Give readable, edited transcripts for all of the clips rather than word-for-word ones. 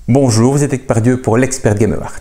Bonjour, vous êtes avec Pardieu pour l'Expert Game Award.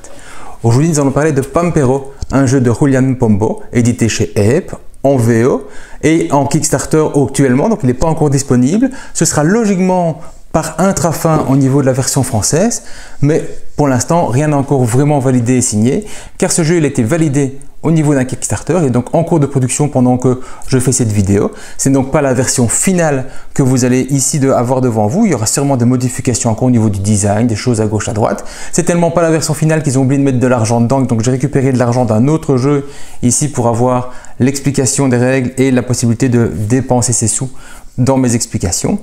Aujourd'hui, nous allons parler de Pampero, un jeu de Julian Pombo, édité chez Ape, en VO et en Kickstarter actuellement, donc il n'est pas encore disponible. Ce sera logiquement par intra-fin au niveau de la version française, mais pour l'instant, rien n'est encore vraiment validé et signé, car ce jeu il a été validé au niveau d'un Kickstarter et donc en cours de production pendant que je fais cette vidéo. C'est donc pas la version finale que vous allez ici avoir devant vous. Il y aura sûrement des modifications encore au niveau du design, des choses à gauche à droite. C'est tellement pas la version finale qu'ils ont oublié de mettre de l'argent dedans, donc j'ai récupéré de l'argent d'un autre jeu ici pour avoir l'explication des règles et la possibilité de dépenser ses sous dans mes explications.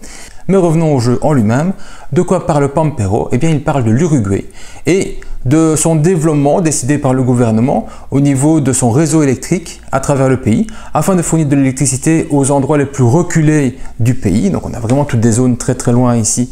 Mais revenons au jeu en lui-même. De quoi parle Pampero? Eh bien, il parle de l'Uruguay et de son développement décidé par le gouvernement au niveau de son réseau électrique à travers le pays afin de fournir de l'électricité aux endroits les plus reculés du pays. Donc on a vraiment toutes des zones très loin ici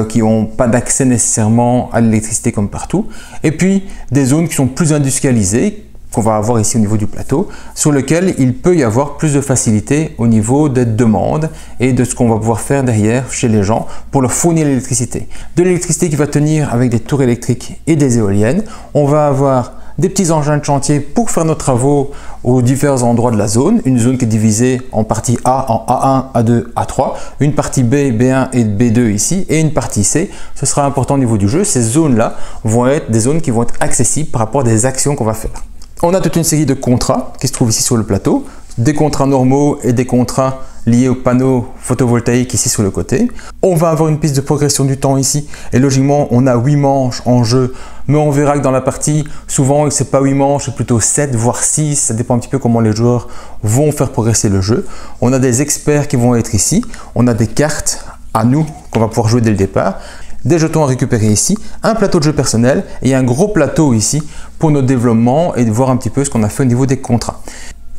qui n'ont pas d'accès nécessairement à l'électricité comme partout. Et puis des zones qui sont plus industrialisées, qu'on va avoir ici au niveau du plateau, sur lequel il peut y avoir plus de facilité au niveau des demandes et de ce qu'on va pouvoir faire derrière chez les gens pour leur fournir l'électricité. De l'électricité qui va tenir avec des tours électriques et des éoliennes. On va avoir des petits engins de chantier pour faire nos travaux aux divers endroits de la zone. Une zone qui est divisée en partie A, en A1, A2, A3, une partie B, B1 et B2 ici, et une partie C. Ce sera important au niveau du jeu. Ces zones-là vont être des zones qui vont être accessibles par rapport à des actions qu'on va faire. On a toute une série de contrats qui se trouvent ici sur le plateau, des contrats normaux et des contrats liés aux panneaux photovoltaïques ici sur le côté. On va avoir une piste de progression du temps ici et logiquement on a 8 manches en jeu, mais on verra que dans la partie souvent c'est pas 8 manches, c'est plutôt 7 voire 6, ça dépend un petit peu comment les joueurs vont faire progresser le jeu. On a des experts qui vont être ici, on a des cartes à nous qu'on va pouvoir jouer dès le départ, des jetons à récupérer ici, un plateau de jeu personnel et un gros plateau ici pour notre développement et de voir un petit peu ce qu'on a fait au niveau des contrats.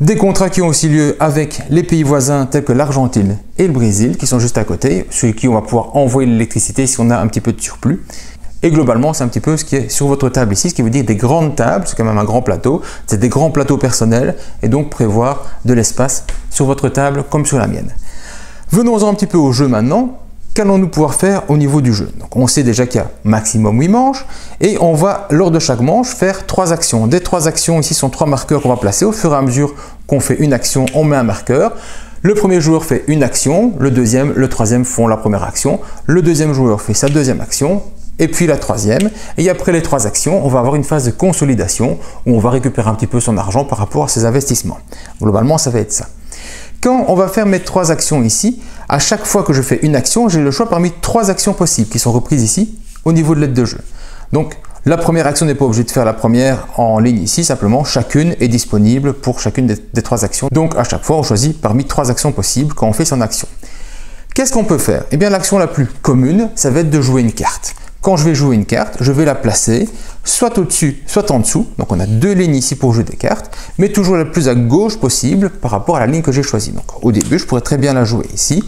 Des contrats qui ont aussi lieu avec les pays voisins tels que l'Argentine et le Brésil qui sont juste à côté, sur qui on va pouvoir envoyer l'électricité si on a un petit peu de surplus. Et globalement, c'est un petit peu ce qui est sur votre table ici, ce qui veut dire des grandes tables, c'est quand même un grand plateau, c'est des grands plateaux personnels et donc prévoir de l'espace sur votre table comme sur la mienne. Venons-en un petit peu au jeu maintenant. Qu'allons-nous pouvoir faire au niveau du jeu? Donc, on sait déjà qu'il y a maximum 8 manches et on va, lors de chaque manche, faire 3 actions. Des 3 actions, ici sont 3 marqueurs qu'on va placer. Au fur et à mesure qu'on fait une action, on met un marqueur. Le premier joueur fait une action, le deuxième, le troisième font la première action. Le deuxième joueur fait sa deuxième action et puis la troisième. Et après les 3 actions, on va avoir une phase de consolidation où on va récupérer un petit peu son argent par rapport à ses investissements. Globalement, ça va être ça. Quand on va faire mes 3 actions ici, à chaque fois que je fais une action, j'ai le choix parmi 3 actions possibles qui sont reprises ici au niveau de l'aide de jeu. Donc la première action n'est pas obligée de faire la première en ligne ici, simplement chacune est disponible pour chacune des 3 actions. Donc à chaque fois, on choisit parmi 3 actions possibles quand on fait son action. Qu'est-ce qu'on peut faire? Eh bien l'action la plus commune, ça va être de jouer une carte. Quand je vais jouer une carte, je vais la placer soit au-dessus, soit en dessous. Donc on a 2 lignes ici pour jouer des cartes, mais toujours la plus à gauche possible par rapport à la ligne que j'ai choisie. Donc au début, je pourrais très bien la jouer ici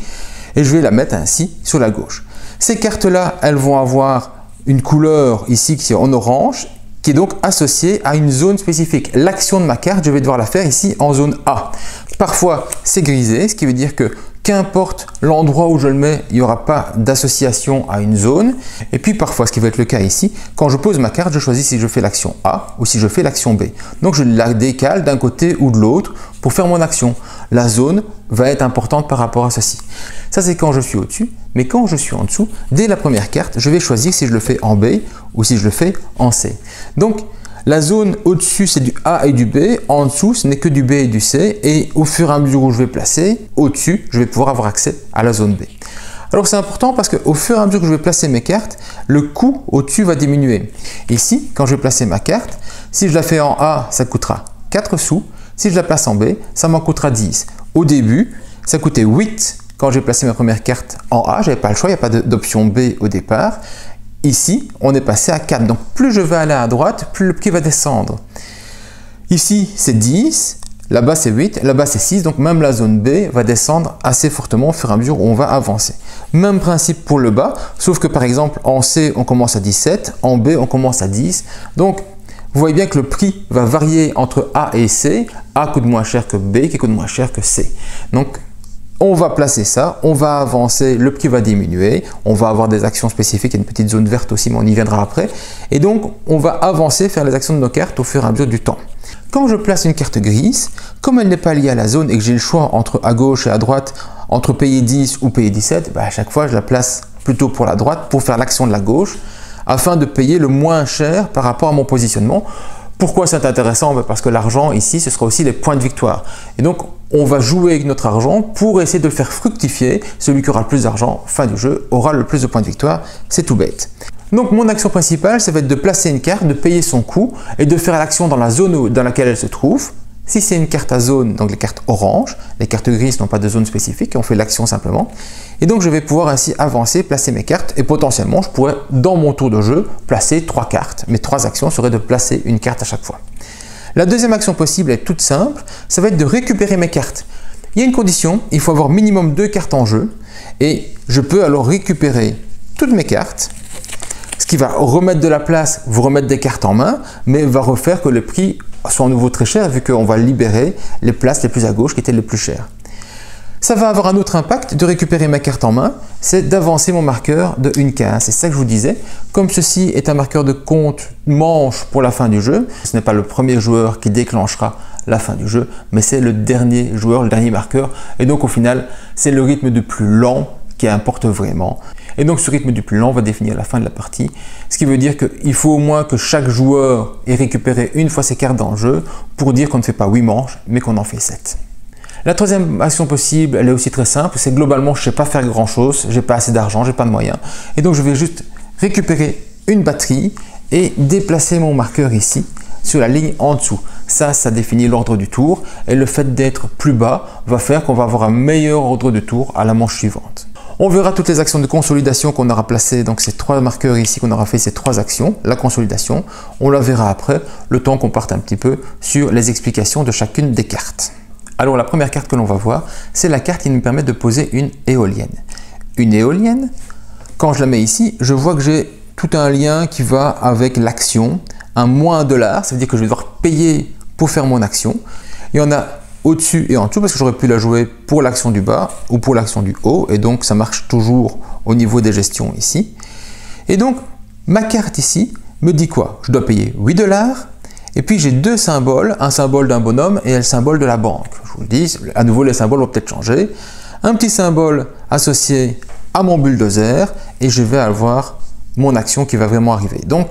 et je vais la mettre ainsi sur la gauche. Ces cartes-là, elles vont avoir une couleur ici qui est en orange, qui est donc associée à une zone spécifique. L'action de ma carte, je vais devoir la faire ici en zone A. Parfois, c'est grisé, ce qui veut dire que qu'importe l'endroit où je le mets, il n'y aura pas d'association à une zone. Et puis parfois, ce qui va être le cas ici, quand je pose ma carte, je choisis si je fais l'action A ou si je fais l'action B. Donc je la décale d'un côté ou de l'autre pour faire mon action. La zone va être importante par rapport à ceci. Ça, c'est quand je suis au-dessus. Mais quand je suis en dessous, dès la première carte, je vais choisir si je le fais en B ou si je le fais en C. Donc, la zone au-dessus, c'est du A et du B. En dessous, ce n'est que du B et du C. Et au fur et à mesure où je vais placer, au-dessus, je vais pouvoir avoir accès à la zone B. Alors, c'est important parce qu'au fur et à mesure que je vais placer mes cartes, le coût au-dessus va diminuer. Ici, quand je vais placer ma carte, si je la fais en A, ça coûtera 4 sous. Si je la place en B, ça m'en coûtera 10. Au début, ça coûtait 8 quand j'ai placé ma première carte en A. Je n'avais pas le choix, il n'y a pas d'option B au départ. Ici, on est passé à 4. Donc, plus je vais aller à droite, plus le prix va descendre. Ici, c'est 10. Là-bas, c'est 8. Là-bas, c'est 6. Donc, même la zone B va descendre assez fortement au fur et à mesure où on va avancer. Même principe pour le bas, sauf que par exemple, en C, on commence à 17. En B, on commence à 10. Donc, vous voyez bien que le prix va varier entre A et C. A coûte moins cher que B, qui coûte moins cher que C. Donc, On va placer ça, on va avancer, le prix va diminuer, on va avoir des actions spécifiques, il y a une petite zone verte aussi, mais on y viendra après. Et donc, on va avancer, faire les actions de nos cartes au fur et à mesure du temps. Quand je place une carte grise, comme elle n'est pas liée à la zone et que j'ai le choix entre à gauche et à droite, entre payer 10 ou payer 17, à chaque fois je la place plutôt pour la droite pour faire l'action de la gauche afin de payer le moins cher par rapport à mon positionnement. Pourquoi c'est intéressant? Parce que l'argent ici, ce sera aussi les points de victoire. Et donc, on va jouer avec notre argent pour essayer de le faire fructifier. Celui qui aura le plus d'argent, fin du jeu, aura le plus de points de victoire. C'est tout bête. Donc, mon action principale, ça va être de placer une carte, de payer son coût et de faire l'action dans la zone dans laquelle elle se trouve. Si c'est une carte à zone, donc les cartes orange, les cartes grises n'ont pas de zone spécifique, on fait l'action simplement. Et donc je vais pouvoir ainsi avancer, placer mes cartes et potentiellement je pourrais dans mon tour de jeu placer 3 cartes. Mes 3 actions seraient de placer une carte à chaque fois. La deuxième action possible est toute simple, ça va être de récupérer mes cartes. Il y a une condition, il faut avoir minimum 2 cartes en jeu et je peux alors récupérer toutes mes cartes. Ce qui va remettre de la place, vous remettre des cartes en main, mais va refaire que le prix soit à nouveau très cher vu qu'on va libérer les places les plus à gauche qui étaient les plus chères. Ça va avoir un autre impact de récupérer ma carte en main, c'est d'avancer mon marqueur de une case. C'est ça que je vous disais. Comme ceci est un marqueur de compte manche pour la fin du jeu, ce n'est pas le premier joueur qui déclenchera la fin du jeu, mais c'est le dernier joueur, le dernier marqueur. Et donc au final, c'est le rythme du plus lent qui importe vraiment. Et donc ce rythme du plus lent va définir la fin de la partie, ce qui veut dire qu'il faut au moins que chaque joueur ait récupéré une fois ses cartes dans le jeu pour dire qu'on ne fait pas 8 manches, mais qu'on en fait 7. La troisième action possible, elle est aussi très simple, c'est globalement je ne sais pas faire grand chose, j'ai pas assez d'argent, j'ai pas de moyens, et donc je vais juste récupérer une batterie et déplacer mon marqueur ici sur la ligne en dessous. Ça définit l'ordre du tour et le fait d'être plus bas va faire qu'on va avoir un meilleur ordre de tour à la manche suivante. On verra toutes les actions de consolidation qu'on aura placées, donc ces 3 marqueurs ici qu'on aura fait ces 3 actions, la consolidation, on la verra après, le temps qu'on parte un petit peu sur les explications de chacune des cartes. Alors la première carte que l'on va voir, c'est la carte qui nous permet de poser une éolienne. Une éolienne, quand je la mets ici, je vois que j'ai tout un lien qui va avec l'action, un moins $, ça veut dire que je vais devoir payer pour faire mon action. Il y en a au-dessus et en dessous parce que j'aurais pu la jouer pour l'action du bas ou pour l'action du haut et donc ça marche toujours au niveau des gestions ici. Et donc ma carte ici me dit quoi? Je dois payer 8 $. Et puis j'ai 2 symboles, un symbole d'un bonhomme et le symbole de la banque. Je vous le dis, à nouveau les symboles vont peut-être changer. Un petit symbole associé à mon bulldozer et je vais avoir mon action qui va vraiment arriver. Donc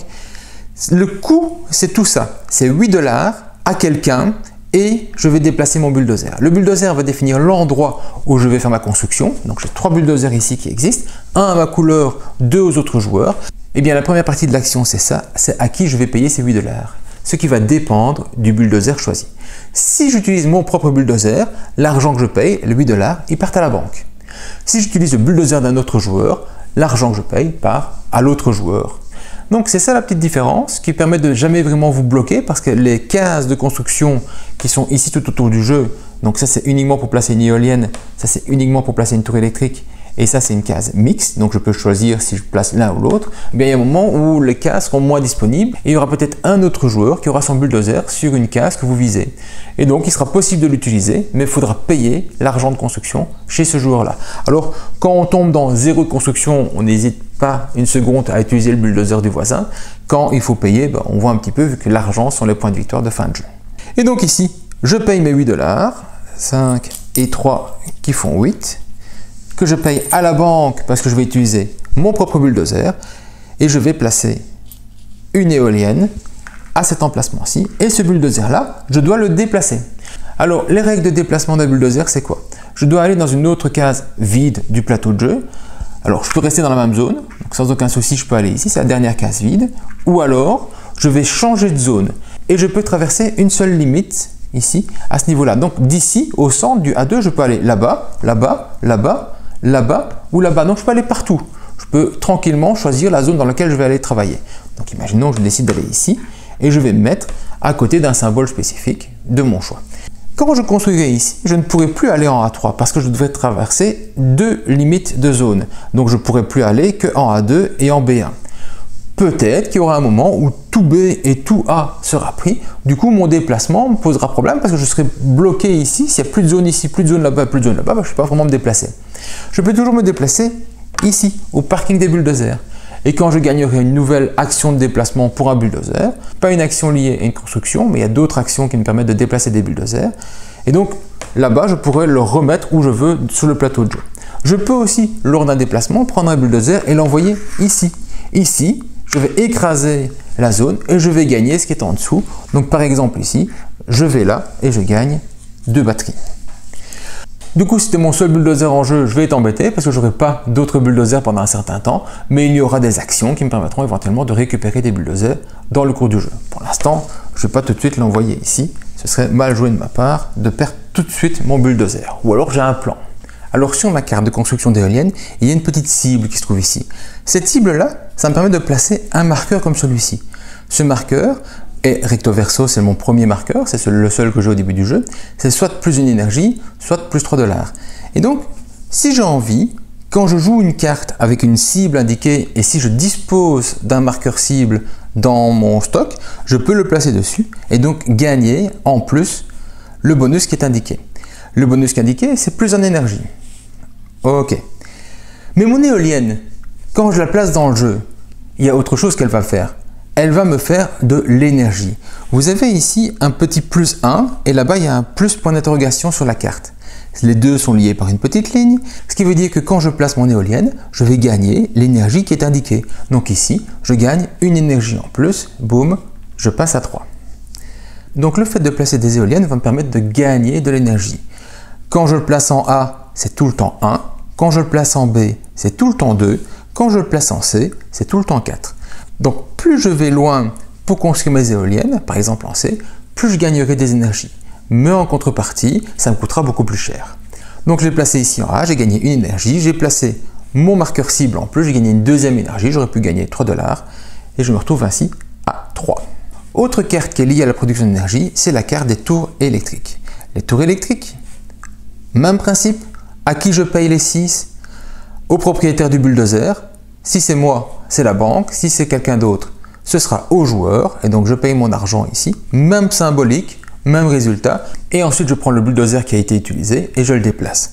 le coût, c'est tout ça. C'est 8 $ à quelqu'un et je vais déplacer mon bulldozer. Le bulldozer va définir l'endroit où je vais faire ma construction. Donc j'ai 3 bulldozers ici qui existent, un à ma couleur, 2 aux autres joueurs. Et bien la première partie de l'action c'est ça, c'est à qui je vais payer ces 8 $. Ce qui va dépendre du bulldozer choisi. Si j'utilise mon propre bulldozer, l'argent que je paye, les 8 $, ils partent à la banque. Si j'utilise le bulldozer d'un autre joueur, l'argent que je paye part à l'autre joueur. Donc c'est ça la petite différence qui permet de jamais vraiment vous bloquer parce que les cases de construction qui sont ici tout autour du jeu, donc ça c'est uniquement pour placer une éolienne, ça c'est uniquement pour placer une tour électrique et ça c'est une case mixte, donc je peux choisir si je place l'un ou l'autre. Il y a un moment où les cases seront moins disponibles et il y aura peut-être un autre joueur qui aura son bulldozer sur une case que vous visez. Et donc il sera possible de l'utiliser, mais il faudra payer l'argent de construction chez ce joueur-là. Alors quand on tombe dans 0 de construction, on n'hésite pas une seconde à utiliser le bulldozer du voisin. Quand il faut payer, on voit un petit peu vu que l'argent sont les points de victoire de fin de jeu. Et donc ici, je paye mes 8 $, 5 et 3 qui font 8, que je paye à la banque parce que je vais utiliser mon propre bulldozer et je vais placer une éolienne à cet emplacement-ci et ce bulldozer-là, je dois le déplacer. Alors les règles de déplacement d'un bulldozer, c'est quoi? Je dois aller dans une autre case vide du plateau de jeu. Alors je peux rester dans la même zone, donc sans aucun souci je peux aller ici, c'est la dernière case vide, ou alors je vais changer de zone et je peux traverser une seule limite ici à ce niveau-là. Donc d'ici au centre du A2, je peux aller là-bas, là-bas, là-bas, là-bas ou là-bas. Donc je peux aller partout. Je peux tranquillement choisir la zone dans laquelle je vais aller travailler. Donc imaginons que je décide d'aller ici et je vais me mettre à côté d'un symbole spécifique de mon choix. Quand je construirai ici, je ne pourrai plus aller en A3 parce que je devrais traverser 2 limites de zone. Donc je ne pourrai plus aller qu'en A2 et en B1. Peut-être qu'il y aura un moment où tout B et tout A sera pris. Du coup, mon déplacement me posera problème parce que je serai bloqué ici. S'il n'y a plus de zone ici, plus de zone là-bas, plus de zone là-bas, je ne peux pas vraiment me déplacer. Je peux toujours me déplacer ici, au parking des bulldozers. Et quand je gagnerai une nouvelle action de déplacement pour un bulldozer, pas une action liée à une construction, mais il y a d'autres actions qui me permettent de déplacer des bulldozers. Et donc, là-bas, je pourrais le remettre où je veux sur le plateau de jeu. Je peux aussi, lors d'un déplacement, prendre un bulldozer et l'envoyer ici. Ici, je vais écraser la zone et je vais gagner ce qui est en dessous. Donc par exemple ici, je vais là et je gagne 2 batteries. Du coup, si c'était mon seul bulldozer en jeu, je vais être embêté parce que je n'aurai pas d'autres bulldozers pendant un certain temps, mais il y aura des actions qui me permettront éventuellement de récupérer des bulldozers dans le cours du jeu. Pour l'instant, je ne vais pas tout de suite l'envoyer ici. Ce serait mal joué de ma part de perdre tout de suite mon bulldozer. Ou alors j'ai un plan. Alors sur ma carte de construction d'éolienne, il y a une petite cible qui se trouve ici. Cette cible-là, ça me permet de placer un marqueur comme celui-ci. Ce marqueur est recto verso, c'est mon premier marqueur, c'est le seul que j'ai au début du jeu. C'est soit plus une énergie, soit plus 3 $. Et donc, si j'ai envie, quand je joue une carte avec une cible indiquée et si je dispose d'un marqueur cible dans mon stock, je peux le placer dessus et donc gagner en plus le bonus qui est indiqué. Le bonus qui est indiqué, c'est plus en énergie. Ok. Mais mon éolienne, quand je la place dans le jeu, il y a autre chose qu'elle va faire. Elle va me faire de l'énergie. Vous avez ici un petit plus 1 et là-bas, il y a un plus point d'interrogation sur la carte. Les deux sont liés par une petite ligne, ce qui veut dire que quand je place mon éolienne, je vais gagner l'énergie qui est indiquée. Donc ici, je gagne une énergie en plus, boum, je passe à 3. Donc le fait de placer des éoliennes va me permettre de gagner de l'énergie. Quand je le place en A, c'est tout le temps 1. Quand je le place en B, c'est tout le temps 2. Quand je le place en C, c'est tout le temps 4. Donc plus je vais loin pour construire mes éoliennes, par exemple en C, plus je gagnerai des énergies. Mais en contrepartie, ça me coûtera beaucoup plus cher. Donc je l'ai placé ici en A, j'ai gagné une énergie. J'ai placé mon marqueur cible en plus, j'ai gagné une deuxième énergie. J'aurais pu gagner 3 $. Et je me retrouve ainsi à 3. Autre carte qui est liée à la production d'énergie, c'est la carte des tours électriques. Les tours électriques, même principe, à qui je paye les 6? Au propriétaire du bulldozer. Si c'est moi, c'est la banque. Si c'est quelqu'un d'autre, ce sera au joueur. Et donc je paye mon argent ici. Même symbolique, même résultat. Et ensuite je prends le bulldozer qui a été utilisé et je le déplace.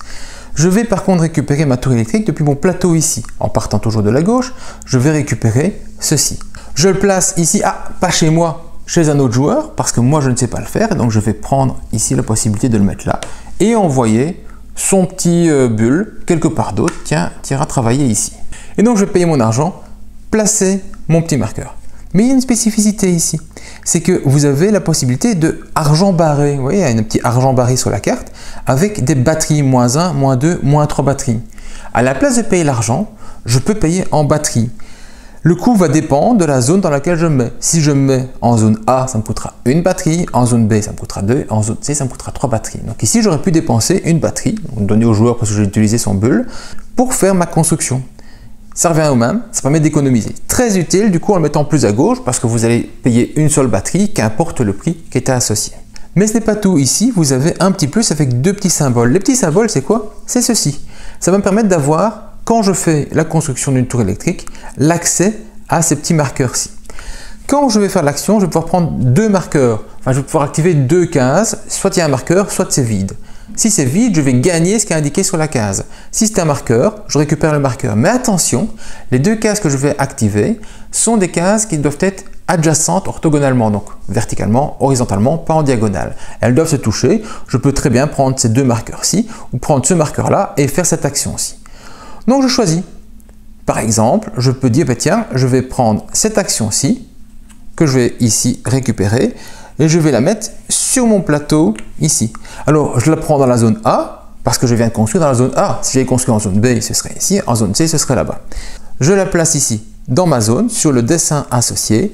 Je vais par contre récupérer ma tour électrique depuis mon plateau ici. En partant toujours de la gauche, je vais récupérer ceci. Je le place ici, pas chez moi, chez un autre joueur, parce que moi je ne sais pas le faire. Et donc je vais prendre ici la possibilité de le mettre là et envoyer son petit bulle quelque part d'autre. Tiens, tu iras travailler ici. Et donc je vais payer mon argent, placer mon petit marqueur. Mais il y a une spécificité ici, c'est que vous avez la possibilité de argent barré. Vous voyez, il y a un petit argent barré sur la carte avec des batteries, -1, -2, -3 batteries. À la place de payer l'argent, je peux payer en batterie. Le coût va dépendre de la zone dans laquelle je me mets. Si je me mets en zone A, ça me coûtera une batterie, en zone B, ça me coûtera 2, en zone C, ça me coûtera 3 batteries. Donc ici, j'aurais pu dépenser une batterie, donner au joueur parce que j'ai utilisé son bulle, pour faire ma construction. Ça revient au même, ça permet d'économiser. Très utile du coup en le mettant plus à gauche parce que vous allez payer une seule batterie, qu'importe le prix qui était associé. Mais ce n'est pas tout. Ici, vous avez un petit plus avec 2 petits symboles. Les petits symboles, c'est quoi? C'est ceci. Ça va me permettre d'avoir, quand je fais la construction d'une tour électrique, l'accès à ces petits marqueurs-ci. Quand je vais faire l'action, je vais pouvoir prendre 2 marqueurs. Enfin, je vais pouvoir activer 2 cases. Soit il y a un marqueur, soit c'est vide. Si c'est vide, je vais gagner ce qui est indiqué sur la case. Si c'est un marqueur, je récupère le marqueur. Mais attention, les 2 cases que je vais activer sont des cases qui doivent être adjacentes orthogonalement, donc verticalement, horizontalement, pas en diagonale. Elles doivent se toucher. Je peux très bien prendre ces 2 marqueurs-ci ou prendre ce marqueur-là et faire cette action-ci. Donc je choisis. Par exemple, je peux dire, tiens, je vais prendre cette action-ci que je vais ici récupérer et je vais la mettre sur mon plateau ici. Alors, je la prends dans la zone A parce que je viens de construire dans la zone A. Si j'avais construit en zone B, ce serait ici. En zone C, ce serait là-bas. Je la place ici dans ma zone sur le dessin associé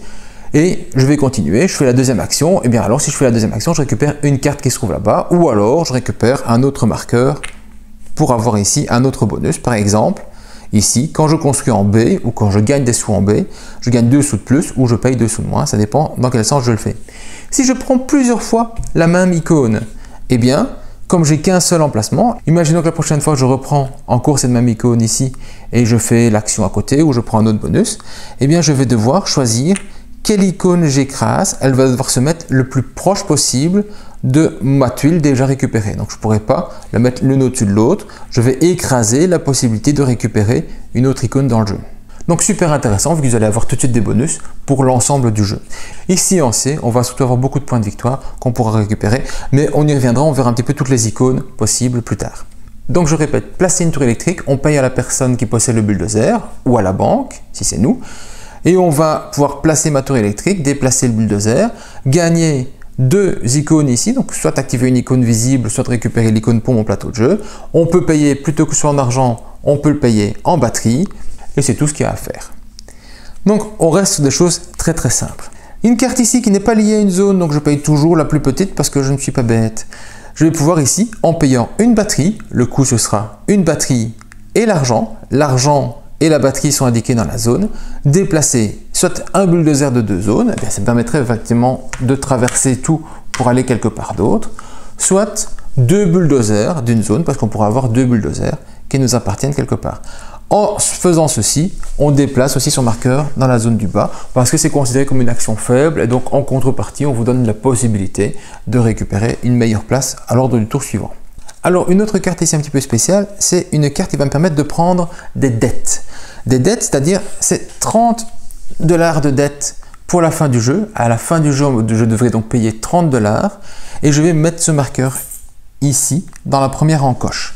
et je vais continuer. Je fais la deuxième action. Et bien alors, si je fais la deuxième action, je récupère une carte qui se trouve là-bas ou alors je récupère un autre marqueur pour avoir ici un autre bonus. Par exemple, ici, quand je construis en B ou quand je gagne des sous en B, je gagne 2 sous de plus ou je paye 2 sous de moins. Ça dépend dans quel sens je le fais. Si je prends plusieurs fois la même icône, eh bien, comme j'ai qu'un seul emplacement, imaginons que la prochaine fois je reprends en cours cette même icône ici et je fais l'action à côté ou je prends un autre bonus, eh bien je vais devoir choisir quelle icône j'écrase. Elle va devoir se mettre le plus proche possible de ma tuile déjà récupérée. Donc je ne pourrai pas la mettre l'une au-dessus de l'autre. Je vais écraser la possibilité de récupérer une autre icône dans le jeu. Donc super intéressant vu que vous allez avoir tout de suite des bonus pour l'ensemble du jeu. Ici en C, on va surtout avoir beaucoup de points de victoire qu'on pourra récupérer, mais on y reviendra, on verra un petit peu toutes les icônes possibles plus tard. Donc je répète, placer une tour électrique, on paye à la personne qui possède le bulldozer ou à la banque, si c'est nous, et on va pouvoir placer ma tour électrique, déplacer le bulldozer, gagner deux icônes ici, donc soit activer une icône visible, soit récupérer l'icône pour mon plateau de jeu. On peut payer, plutôt que soit en argent, on peut le payer en batterie, et c'est tout ce qu'il y a à faire. Donc on reste sur des choses très simples. Une carte ici qui n'est pas liée à une zone, donc je paye toujours la plus petite parce que je ne suis pas bête. Je vais pouvoir ici, en payant une batterie, le coût ce sera une batterie et l'argent et la batterie sont indiqués dans la zone, déplacer soit un bulldozer de deux zones, eh bien, ça me permettrait effectivement de traverser tout pour aller quelque part d'autre, soit deux bulldozers d'une zone, parce qu'on pourra avoir deux bulldozers qui nous appartiennent quelque part. En faisant ceci, on déplace aussi son marqueur dans la zone du bas, parce que c'est considéré comme une action faible, et donc en contrepartie, on vous donne la possibilité de récupérer une meilleure place à l'ordre du tour suivant. Alors une autre carte ici un petit peu spéciale, c'est une carte qui va me permettre de prendre des dettes. Des dettes, c'est-à-dire c'est 30 $ de dettes pour la fin du jeu. À la fin du jeu, je devrais donc payer 30 $ et je vais mettre ce marqueur ici dans la première encoche.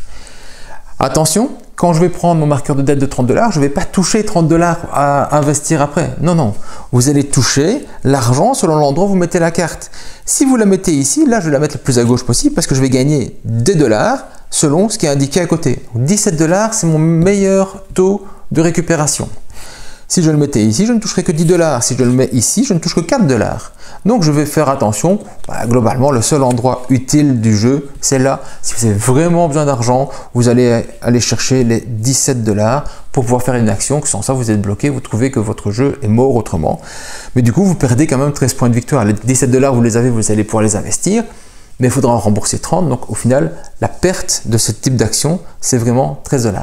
Attention, quand je vais prendre mon marqueur de dette de 30 $, je ne vais pas toucher 30 $ à investir après. Non, vous allez toucher l'argent selon l'endroit où vous mettez la carte. Si vous la mettez ici, là je vais la mettre le plus à gauche possible parce que je vais gagner des dollars selon ce qui est indiqué à côté. 17 $, c'est mon meilleur taux de récupération. Si je le mettais ici, je ne toucherai que 10 $. Si je le mets ici, je ne touche que 4 $. Donc je vais faire attention. Globalement, le seul endroit utile du jeu, c'est là. Si vous avez vraiment besoin d'argent, vous allez aller chercher les 17 $ pour pouvoir faire une action, que sans ça vous êtes bloqué, vous trouvez que votre jeu est mort autrement. Mais du coup, vous perdez quand même 13 points de victoire. Les 17 $, vous les avez, vous allez pouvoir les investir, mais il faudra en rembourser 30. Donc au final, la perte de ce type d'action, c'est vraiment 13 $.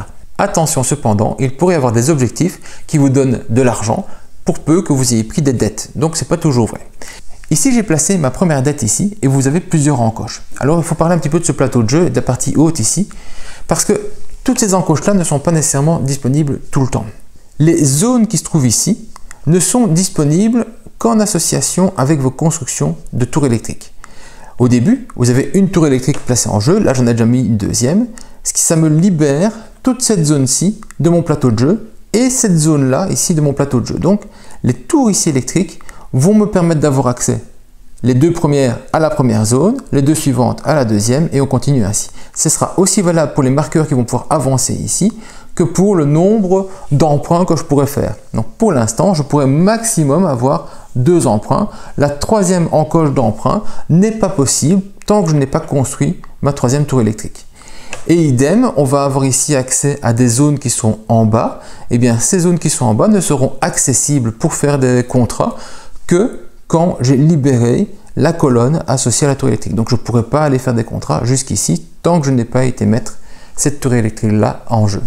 Attention cependant, il pourrait y avoir des objectifs qui vous donnent de l'argent pour peu que vous ayez pris des dettes. Donc ce n'est pas toujours vrai. Ici, j'ai placé ma première dette ici et vous avez plusieurs encoches. Alors il faut parler un petit peu de ce plateau de jeu et de la partie haute ici parce que toutes ces encoches-là ne sont pas nécessairement disponibles tout le temps. Les zones qui se trouvent ici ne sont disponibles qu'en association avec vos constructions de tours électriques. Au début, vous avez une tour électrique placée en jeu. Là, j'en ai déjà mis une deuxième. Ça me libère toute cette zone-ci de mon plateau de jeu et cette zone-là ici de mon plateau de jeu. Donc, les tours ici électriques vont me permettre d'avoir accès les deux premières à la première zone, les deux suivantes à la deuxième et on continue ainsi. Ce sera aussi valable pour les marqueurs qui vont pouvoir avancer ici que pour le nombre d'emprunts que je pourrais faire. Donc, pour l'instant, je pourrais maximum avoir 2 emprunts. La troisième encoche d'emprunt n'est pas possible tant que je n'ai pas construit ma troisième tour électrique. Et idem, on va avoir ici accès à des zones qui sont en bas. Et bien, ces zones qui sont en bas ne seront accessibles pour faire des contrats que quand j'ai libéré la colonne associée à la tour électrique. Donc, je ne pourrai pas aller faire des contrats jusqu'ici tant que je n'ai pas été mettre cette tour électrique-là en jeu.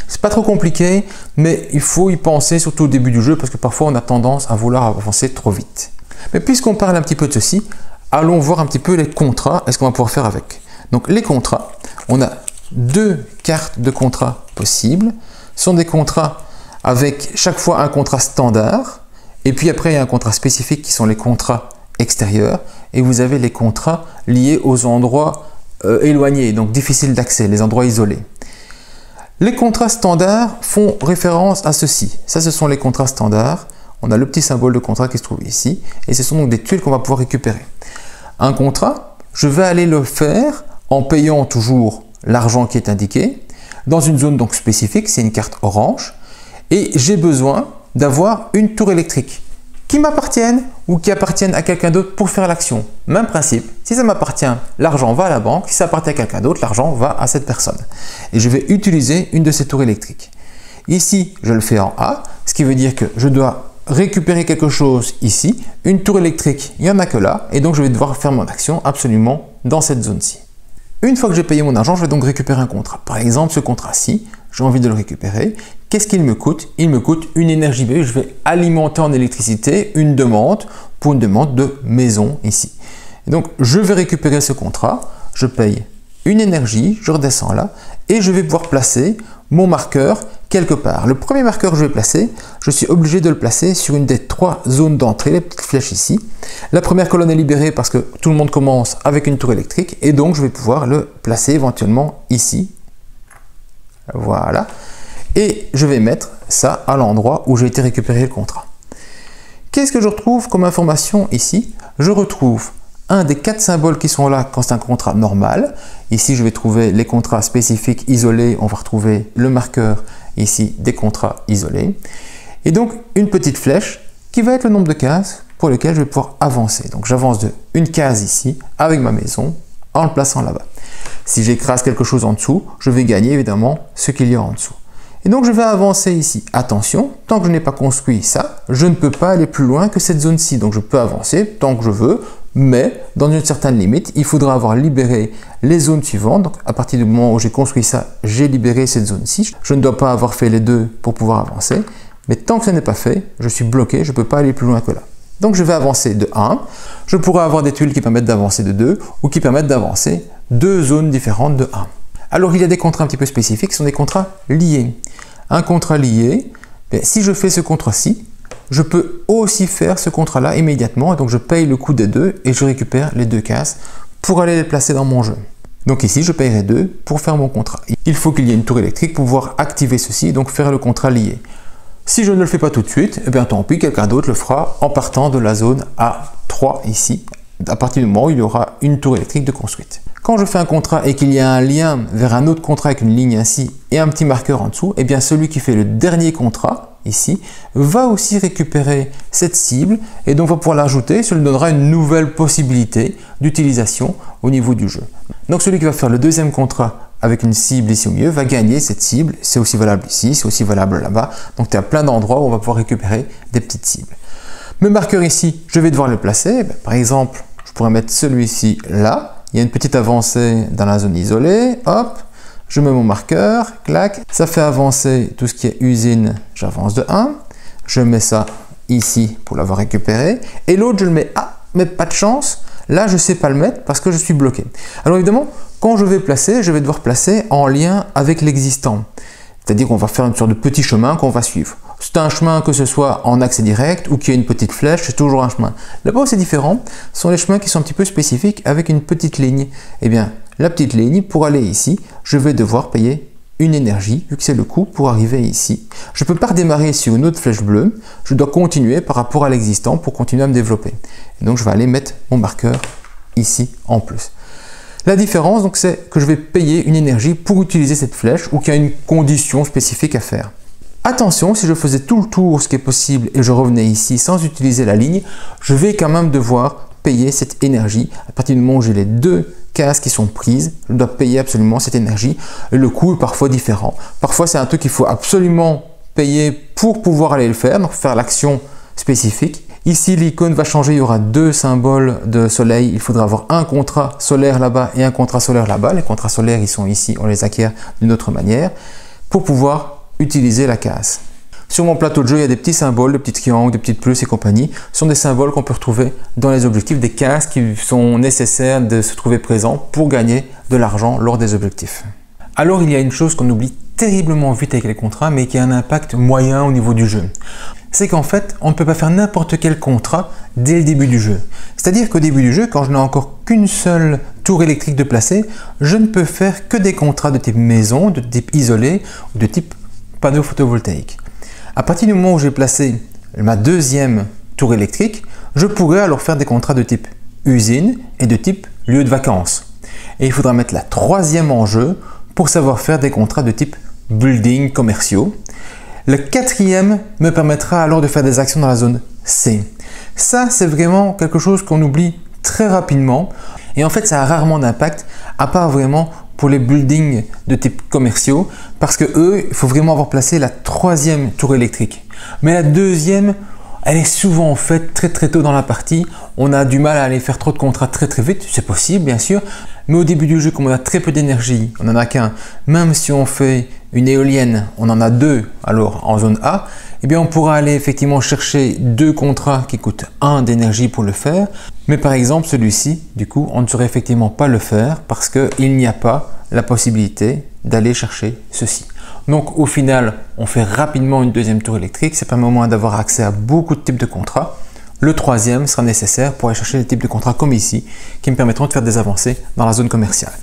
C'est pas trop compliqué, mais il faut y penser surtout au début du jeu parce que parfois on a tendance à vouloir avancer trop vite. Mais puisqu'on parle un petit peu de ceci, allons voir un petit peu les contrats et ce qu'on va pouvoir faire avec. Donc les contrats, on a 2 cartes de contrats possibles. Ce sont des contrats avec chaque fois un contrat standard et puis après il y a un contrat spécifique qui sont les contrats extérieurs et vous avez les contrats liés aux endroits éloignés, donc difficiles d'accès, les endroits isolés. Les contrats standards font référence à ceci. Ça, ce sont les contrats standards. On a le petit symbole de contrat qui se trouve ici. Et ce sont donc des tuiles qu'on va pouvoir récupérer. Un contrat, je vais aller le faire en payant toujours l'argent qui est indiqué. Dans une zone donc spécifique, c'est une carte orange. Et j'ai besoin d'avoir une tour électrique qui m'appartienne ou qui appartienne à quelqu'un d'autre pour faire l'action. Même principe, si ça m'appartient, l'argent va à la banque, si ça appartient à quelqu'un d'autre, l'argent va à cette personne. Et je vais utiliser une de ces tours électriques. Ici, je le fais en A, ce qui veut dire que je dois récupérer quelque chose ici. Une tour électrique, il n'y en a que là, et donc je vais devoir faire mon action absolument dans cette zone-ci. Une fois que j'ai payé mon argent, je vais donc récupérer un contrat. Par exemple, ce contrat-ci, j'ai envie de le récupérer. Qu'est-ce qu'il me coûte? Il me coûte une énergie B. Je vais alimenter en électricité une demande pour une demande de maison ici. Et donc, je vais récupérer ce contrat. Je paye une énergie, je redescends là et je vais pouvoir placer mon marqueur quelque part. Le premier marqueur que je vais placer, je suis obligé de le placer sur une des 3 zones d'entrée, les petites flèches ici. La première colonne est libérée parce que tout le monde commence avec une tour électrique et donc je vais pouvoir le placer éventuellement ici. Voilà. Et je vais mettre ça à l'endroit où j'ai été récupérer le contrat. Qu'est-ce que je retrouve comme information ici? Je retrouve un des 4 symboles qui sont là quand c'est un contrat normal. Ici, je vais trouver les contrats spécifiques isolés. On va retrouver le marqueur ici des contrats isolés. Et donc, une petite flèche qui va être le nombre de cases pour lesquelles je vais pouvoir avancer. Donc, j'avance de une case ici avec ma maison en le plaçant là-bas. Si j'écrase quelque chose en dessous, je vais gagner évidemment ce qu'il y a en dessous. Et donc, je vais avancer ici. Attention, tant que je n'ai pas construit ça, je ne peux pas aller plus loin que cette zone-ci. Donc, je peux avancer tant que je veux, mais dans une certaine limite, il faudra avoir libéré les zones suivantes. Donc, à partir du moment où j'ai construit ça, j'ai libéré cette zone-ci. Je ne dois pas avoir fait les deux pour pouvoir avancer. Mais tant que ce n'est pas fait, je suis bloqué, je ne peux pas aller plus loin que là. Donc, je vais avancer de 1. Je pourrais avoir des tuiles qui permettent d'avancer de 2 ou qui permettent d'avancer 2 zones différentes de 1. Alors, il y a des contrats un petit peu spécifiques, ce sont des contrats liés. Un contrat lié, si je fais ce contrat-ci, je peux aussi faire ce contrat-là immédiatement. Donc, je paye le coût des 2 et je récupère les 2 cases pour aller les placer dans mon jeu. Donc ici, je paierai 2 pour faire mon contrat. Il faut qu'il y ait une tour électrique pour pouvoir activer ceci, donc faire le contrat lié. Si je ne le fais pas tout de suite, eh bien tant pis, quelqu'un d'autre le fera en partant de la zone A3 ici, à partir du moment où il y aura une tour électrique de construite. Quand je fais un contrat et qu'il y a un lien vers un autre contrat avec une ligne ainsi et un petit marqueur en dessous, eh bien celui qui fait le dernier contrat, ici, va aussi récupérer cette cible et donc va pouvoir l'ajouter, ça lui donnera une nouvelle possibilité d'utilisation au niveau du jeu. Donc celui qui va faire le deuxième contrat avec une cible ici au milieu va gagner cette cible, c'est aussi valable ici, c'est aussi valable là-bas, donc tu as plein d'endroits où on va pouvoir récupérer des petites cibles. Mes marqueurs ici, je vais devoir les placer, par exemple, je pourrais mettre celui-ci là, il y a une petite avancée dans la zone isolée, hop, je mets mon marqueur, clac, ça fait avancer tout ce qui est usine, j'avance de 1, je mets ça ici pour l'avoir récupéré, et l'autre je le mets, mais pas de chance, là je ne sais pas le mettre parce que je suis bloqué. Alors évidemment, quand je vais placer, je vais devoir placer en lien avec l'existant, c'est-à-dire qu'on va faire une sorte de petit chemin qu'on va suivre. C'est un chemin que ce soit en accès direct ou qu'il y ait une petite flèche, c'est toujours un chemin. Là-bas où c'est différent, ce sont les chemins qui sont un petit peu spécifiques avec une petite ligne. Eh bien, la petite ligne, pour aller ici, je vais devoir payer une énergie, vu que c'est le coût pour arriver ici. Je ne peux pas redémarrer sur une autre flèche bleue, je dois continuer par rapport à l'existant pour continuer à me développer. Et donc, je vais aller mettre mon marqueur ici en plus. La différence, donc, c'est que je vais payer une énergie pour utiliser cette flèche ou qu'il y a une condition spécifique à faire. Attention, si je faisais tout le tour, ce qui est possible, et je revenais ici sans utiliser la ligne, je vais quand même devoir payer cette énergie. À partir du moment où j'ai les 2 cases qui sont prises, je dois payer absolument cette énergie. Et le coût est parfois différent. Parfois, c'est un truc qu'il faut absolument payer pour pouvoir aller le faire, donc faire l'action spécifique. Ici, l'icône va changer, il y aura 2 symboles de soleil. Il faudra avoir un contrat solaire là-bas et un contrat solaire là-bas. Les contrats solaires, ils sont ici, on les acquiert d'une autre manière pour pouvoir utiliser la case. Sur mon plateau de jeu, il y a des petits symboles, des petits triangles, des petites plus et compagnie. Ce sont des symboles qu'on peut retrouver dans les objectifs, des cases qui sont nécessaires de se trouver présents pour gagner de l'argent lors des objectifs. Alors, il y a une chose qu'on oublie terriblement vite avec les contrats, mais qui a un impact moyen au niveau du jeu. C'est qu'en fait, on ne peut pas faire n'importe quel contrat dès le début du jeu. C'est-à-dire qu'au début du jeu, quand je n'ai encore qu'une seule tour électrique de placer, je ne peux faire que des contrats de type maison, de type isolé ou de type panneau photovoltaïque. À partir du moment où j'ai placé ma deuxième tour électrique, je pourrais alors faire des contrats de type usine et de type lieu de vacances. Et il faudra mettre la troisième en jeu pour savoir faire des contrats de type building commerciaux. Le quatrième me permettra alors de faire des actions dans la zone C. Ça, c'est vraiment quelque chose qu'on oublie très rapidement et en fait, ça a rarement d'impact à part vraiment pour les buildings de type commerciaux parce que eux, il faut vraiment avoir placé la troisième tour électrique. Mais la deuxième, elle est souvent faite très tôt dans la partie. On a du mal à aller faire trop de contrats très vite, c'est possible bien sûr, Mais au début du jeu, comme on a très peu d'énergie, on n'en a qu'un, même si on fait une éolienne, on en a deux alors en zone A, eh bien on pourra aller effectivement chercher deux contrats qui coûtent 1 d'énergie pour le faire. Mais par exemple celui-ci, du coup, on ne saurait effectivement pas le faire parce qu'il n'y a pas la possibilité d'aller chercher ceci. Donc au final, on fait rapidement une deuxième tour électrique. Ça permet au moins d'avoir accès à beaucoup de types de contrats. Le troisième sera nécessaire pour aller chercher des types de contrats comme ici, qui me permettront de faire des avancées dans la zone commerciale.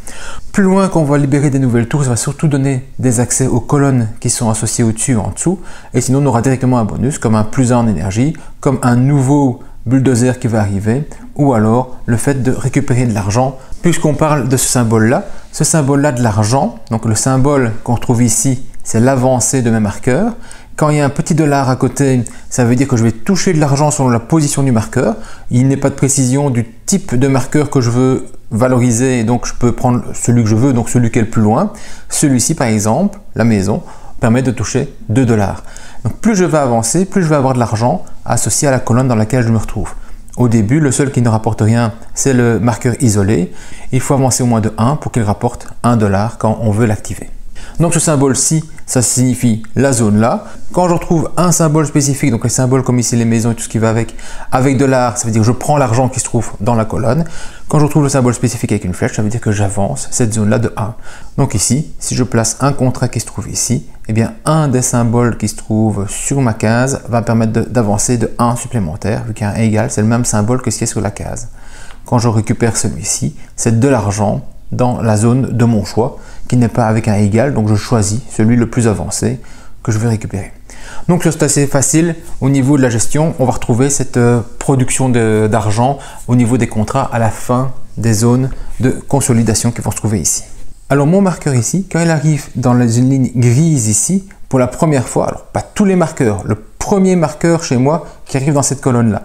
Plus loin, quand on va libérer des nouvelles tours, ça va surtout donner des accès aux colonnes qui sont associées au-dessus ou en dessous. Et sinon, on aura directement un bonus, comme un +1 en énergie, comme un nouveau bulldozer qui va arriver, ou alors le fait de récupérer de l'argent. Puisqu'on parle de ce symbole-là de l'argent, donc le symbole qu'on retrouve ici, c'est l'avancée de mes marqueurs. Quand il y a un petit dollar à côté, ça veut dire que je vais toucher de l'argent selon la position du marqueur. Il n'est pas de précision du type de marqueur que je veux valoriser, donc je peux prendre celui que je veux, donc celui qui est le plus loin. Celui-ci par exemple, la maison, permet de toucher 2 dollars. Donc plus je vais avancer, plus je vais avoir de l'argent associé à la colonne dans laquelle je me retrouve. Au début, le seul qui ne rapporte rien, c'est le marqueur isolé. Il faut avancer au moins de 1 pour qu'il rapporte 1 dollar quand on veut l'activer. Donc ce symbole-ci, ça signifie la zone là. Quand je retrouve un symbole spécifique, donc les symboles comme ici les maisons et tout ce qui va avec $, ça veut dire que je prends l'argent qui se trouve dans la colonne. Quand je retrouve le symbole spécifique avec une flèche, ça veut dire que j'avance cette zone-là de 1. Donc ici, si je place un contrat qui se trouve ici, eh bien un des symboles qui se trouve sur ma case va me permettre d'avancer de 1 supplémentaire, vu qu'un égal, c'est le même symbole que ce qui est sur la case. Quand je récupère celui-ci, c'est de l'argent dans la zone de mon choix, qui n'est pas avec un égal, donc je choisis celui le plus avancé que je vais récupérer. Donc c'est assez facile au niveau de la gestion. On va retrouver cette production d'argent au niveau des contrats à la fin des zones de consolidation qui vont se trouver ici. Alors mon marqueur ici, quand il arrive dans une ligne grise ici, pour la première fois, alors pas tous les marqueurs, le premier marqueur chez moi qui arrive dans cette colonne là,